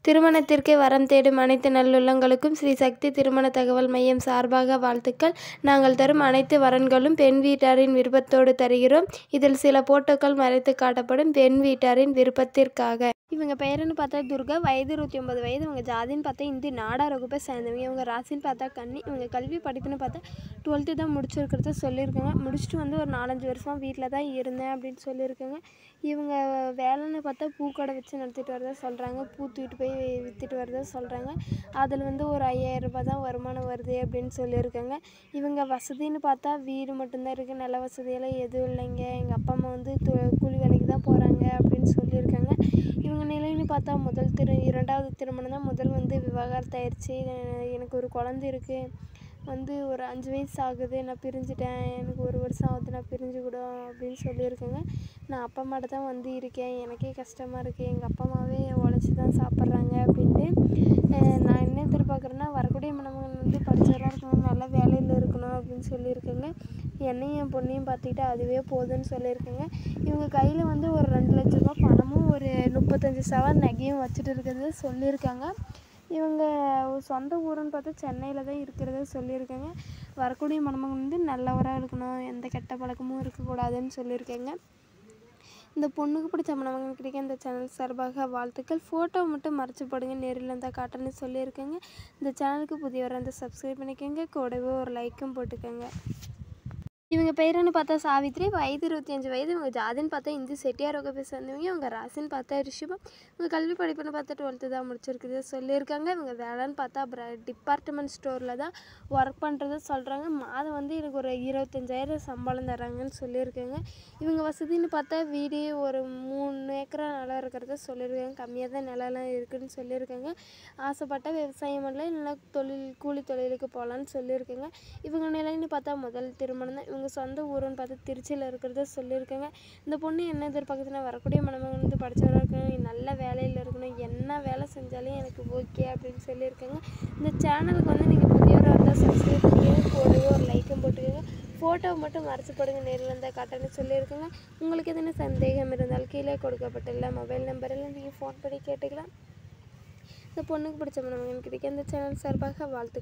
திருமணத்திற்கு வரம் தேடும் அனைத்து நல்லுள்ளங்களுக்கும் ஸ்ரீ சக்தி திருமண தகவல் மையம் சார்பாக வாழ்த்துக்கள். நாங்கள் தரும் அனைத்து வரன்களும் பெண் வீட்டாரின் விருப்பத்தோடு தருகிறோம். இதில் சில போட்டோக்கள் மறைத்து காட்டப்படும் பெண் வீட்டாரின் விருப்பத்திற்காக. இவங்க பெயருன்னு பார்த்தா துர்கா, வயது 29 வயது. இவங்க ஜாதின்னு பார்த்தா இந்தி நாடார் வகுப்பை சேர்ந்தவங்க. இவங்க ராசின்னு பார்த்தா கன்னி. இவங்க கல்வி படிப்புன்னு பார்த்தா 12th தான் முடிச்சிருக்கிறத சொல்லியிருக்காங்க. முடிச்சுட்டு வந்து ஒரு 4-5 வருஷமாக வீட்டில் தான் இருந்தேன் அப்படின்னு சொல்லியிருக்காங்க. இவங்க வேலைன்னு பார்த்தா பூக்கடை வச்சு நடத்திட்டு வரதா சொல்கிறாங்க. பூ தூக்கிட்டு போய் விற்றுட்டு வரதா சொல்கிறாங்க. அதில் வந்து ஒரு 5000 ரூபாய் தான் வருமானம் வருது அப்படின்னு சொல்லியிருக்காங்க. இவங்க வசதின்னு பார்த்தா வீடு மட்டும்தான் இருக்குது, நல்ல வசதியெல்லாம் எதுவும் இல்லைங்க. எங்கள் அப்பா அம்மா வந்து கூலி வேலைக்கு தான் போகிறாங்க அப்படின்னு சொல்லியிருக்காங்க. இவங்க நிலைன்னு பார்த்தா இரண்டாவது திருமணம் தான். முதல் வந்து விவாகரத்து ஆயிடுச்சு. எனக்கு ஒரு குழந்தை இருக்குது, வந்து ஒரு 5 வயசு ஆகுது, நான் பிரிஞ்சுட்டேன், எனக்கு 1 வருஷம் ஆகுது, நான் பிரிஞ்சுக்கூடும் அப்படின்னு சொல்லியிருக்கேங்க. நான் அப்பா அம்மாட்ட தான் வந்து இருக்கேன், எனக்கே கஷ்டமாக இருக்குது, எங்கள் அப்பா அம்மாவே உழைச்சி தான் சாப்பிட்றாங்க அப்படின்ட்டு. நான் என்ன எதிர்பார்க்குறேன்னா வரக்கூடிய மணமகன் வந்து படித்தவராக இருக்கணும், நல்ல வேலையில் இருக்கணும் அப்படின்னு சொல்லியிருக்கேங்க. என்னையும் என் பொண்ணையும் பார்த்துக்கிட்டு அதுவே போதும்னு சொல்லியிருக்கேங்க. இவங்க கையில் வந்து ஒரு 2 லட்ச ரூபா பணமும் ஒரு 35 சவரன் நகையும் வச்சுட்டு இருக்கிறத சொல்லியிருக்காங்க. இவங்க சொந்த ஊருன்னு பார்த்தா சென்னையில் தான் இருக்கிறத சொல்லியிருக்காங்க. வரக்கூடிய மணமகன் வந்து நல்லவராக இருக்கணும், எந்த கெட்ட பழக்கமும் இருக்கக்கூடாதுன்னு சொல்லியிருக்கேங்க. இந்த பொண்ணுக்கு பிடிச்ச மணமகன் கிடைக்க இந்த சேனல் சார்பாக வாழ்த்துக்கள். ஃபோட்டோ மட்டும் மறைச்சி போடுங்க, நேரில் இருந்தால் காட்டுன்னு சொல்லியிருக்கேங்க. இந்த சேனலுக்கு புதியவராக இருந்தால் சப்ஸ்கிரைப் பண்ணிக்கோங்க, கூடவே ஒரு லைக்கும் போட்டுக்கோங்க. இவங்க பேருன்னு பார்த்தா சாவித்ரி, வயது 25 வயது. இவங்க ஜாதின்னு பார்த்தா இந்தி செட்டியார் வகுப்பை சேர்ந்தவங்க. இவங்க ராசின்னு பார்த்தா ரிஷபம். இவங்க கல்வி படிப்புன்னு பார்த்தா 12th தான் முடிச்சிருக்குது சொல்லியிருக்காங்க. இவங்க வேலைன்னு பார்த்தா டிபார்ட்மெண்ட் ஸ்டோரில் தான் ஒர்க் பண்ணுறத சொல்கிறாங்க. மாதம் வந்து எனக்கு ஒரு 25,000 சம்பளம் தராங்கன்னு சொல்லியிருக்காங்க. இவங்க வசதின்னு பார்த்தா வீடு ஒரு 3 ஏக்கரா நிலம் இருக்கிறத சொல்லியிருக்காங்க. கம்மியாக தான் நிலம்லாம் இருக்குதுன்னு சொல்லியிருக்காங்க. ஆசைப்பட்டால் விவசாயம் பண்ணலாம், இல்லைன்னா கூலி தொழிலுக்கு போகலான்னு சொல்லியிருக்காங்க. இவங்க நிலைன்னு பார்த்தா முதல் திருமணம் தான். இவங்க சொந்த ஊருன்னு பார்த்தா திருச்சியில் இருக்கிறத சொல்லியிருக்காங்க. இந்த பொண்ணு என்ன எதிர்பார்க்குதுன்னா வரக்கூடிய மணமகன் வந்து படித்தவராக இருக்கணும், நல்ல வேலையில் இருக்கணும், என்ன வேலை செஞ்சாலும் எனக்கு ஓகே அப்படின்னு சொல்லியிருக்காங்க. இந்த சேனலுக்கு வந்து நீங்கள் புதியவராக இருந்தால் சப்ஸ்கிரைப் பண்ணிக்கோங்க, கூடவே ஒரு லைக்கும் போட்டுக்கோங்க. ஃபோட்டோ மட்டும் மறைச்சி போடுங்க, நேரில் இருந்தால் காட்டுன்னு சொல்லியிருக்காங்க. உங்களுக்கு எதுனா சந்தேகம் இருந்தால் கீழே கொடுக்கப்பட்டுள்ள மொபைல் நம்பரில் நீங்கள் ஃபோன் பண்ணி கேட்டுக்கலாம். இந்த பொண்ணுக்கு பிடிச்ச மணமகன் கிடைக்க இந்த சேனல் சார்பாக வாழ்த்து.